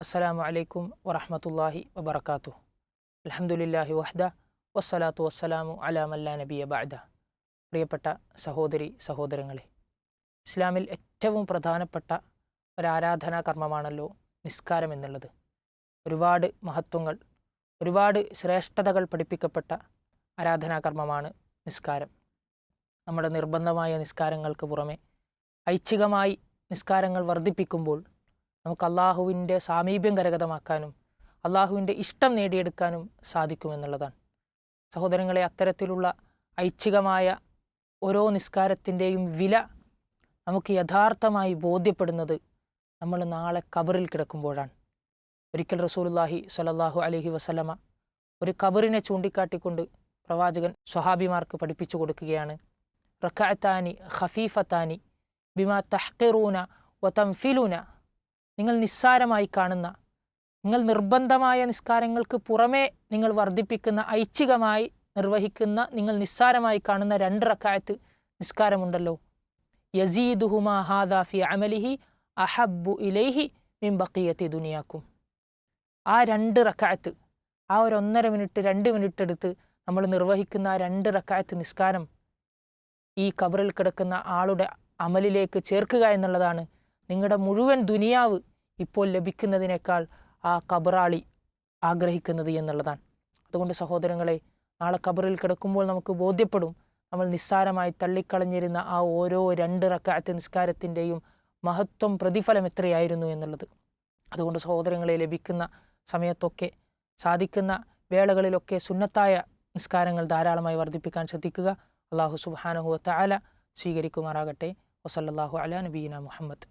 അസ്സലാമു അലൈക്കും വറഹ്മത്തുള്ളാഹി വബറകാതുഹു. അൽഹംദുലില്ലാഹി വഹ്ദ വസ്സലാത്തു വസ്സലാമു അലാ മല്ലാ നബിയ ബഅദ. പ്രിയപ്പെട്ട സഹോദരി സഹോദരങ്ങളെ, ഇസ്ലാമിൽ ഏറ്റവും പ്രധാനപ്പെട്ട ഒരാരാധനാ കർമ്മമാണല്ലോ നിസ്കാരം എന്നുള്ളത്. ഒരുപാട് മഹത്വങ്ങൾ, ഒരുപാട് ശ്രേഷ്ഠതകൾ പഠിപ്പിക്കപ്പെട്ട ആരാധനാകർമ്മമാണ് നിസ്കാരം. നമ്മുടെ നിർബന്ധമായ നിസ്കാരങ്ങൾക്ക് പുറമെ ഐച്ഛികമായി നിസ്കാരങ്ങൾ വർദ്ധിപ്പിക്കുമ്പോൾ നമുക്ക് അള്ളാഹുവിൻ്റെ സാമീപ്യം കരഗതമാക്കാനും അള്ളാഹുവിൻ്റെ ഇഷ്ടം നേടിയെടുക്കാനും സാധിക്കുമെന്നുള്ളതാണ്. സഹോദരങ്ങളെ, അത്തരത്തിലുള്ള ഐച്ഛികമായ ഓരോ നിസ്കാരത്തിൻ്റെയും വില നമുക്ക് യഥാർത്ഥമായി ബോധ്യപ്പെടുന്നത് നമ്മൾ നാളെ ഖബറിൽ കിടക്കുമ്പോഴാണ്. ഒരിക്കൽ റസൂലുള്ളാഹി സ്വല്ലല്ലാഹു അലൈഹി വസല്ലമ ഒരു ഖബറിനെ ചൂണ്ടിക്കാട്ടിക്കൊണ്ട് പ്രവാചകൻ സ്വഹാബിമാർക്ക് പഠിപ്പിച്ചു കൊടുക്കുകയാണ്. റക്അത്താനി ഖഫീഫത്താനി ബിമാ തഹ്ഖിറൂന വതംഫിലൂന. നിങ്ങൾ നിസ്സാരമായി കാണുന്ന, നിങ്ങൾ നിർബന്ധമായ നിസ്കാരങ്ങൾക്ക് പുറമേ നിങ്ങൾ വർദ്ധിപ്പിക്കുന്ന, ഐച്ഛികമായി നിർവഹിക്കുന്ന, നിങ്ങൾ നിസ്സാരമായി കാണുന്ന 2 റക്അത്ത് നിസ്കാരമുണ്ടല്ലോ, യസീദുഹുമാ ഹാദാ ഫി അമലിഹി അഹബ്ബു ഇലൈഹി മിൻ ബഖിയത്തി ദുനിയാക്കും. ആ 2 റക്അത്ത്, ആ ഒരു 1.5 മിനിറ്റ് 2 മിനിറ്റ് എടുത്ത് നമ്മൾ നിർവഹിക്കുന്ന ആ 2 റക്അത്ത് നിസ്കാരം ഈ ഖബറിൽ കിടക്കുന്ന ആളുടെ അമലിലേക്ക് ചേർക്കുക എന്നുള്ളതാണ് നിങ്ങളുടെ മുഴുവൻ ദുനിയാവ് ഇപ്പോൾ ലഭിക്കുന്നതിനേക്കാൾ ആ ഖബറാളി ആഗ്രഹിക്കുന്നത് എന്നുള്ളതാണ്. അതുകൊണ്ട് സഹോദരങ്ങളെ, നാളെ ഖബറിൽ കിടക്കുമ്പോൾ നമുക്ക് ബോധ്യപ്പെടും നമ്മൾ നിസ്സാരമായി തള്ളിക്കളഞ്ഞിരുന്ന ആ ഓരോ 2 റക്അത്ത് നിസ്കാരത്തിൻ്റെയും മഹത്വം, പ്രതിഫലം എത്രയായിരുന്നു എന്നുള്ളത്. അതുകൊണ്ട് സഹോദരങ്ങളെ, ലഭിക്കുന്ന സമയത്തൊക്കെ, സാധിക്കുന്ന വേളകളിലൊക്കെ സുന്നത്തായ നിസ്കാരങ്ങൾ ധാരാളമായി വർദ്ധിപ്പിക്കാൻ ശ്രദ്ധിക്കുക. അല്ലാഹു സുബ്ഹാനഹു വ തആല സ്വീകരിക്കുമാറാകട്ടെ. വസല്ലല്ലാഹു അലാ നബിയിന മുഹമ്മദ്.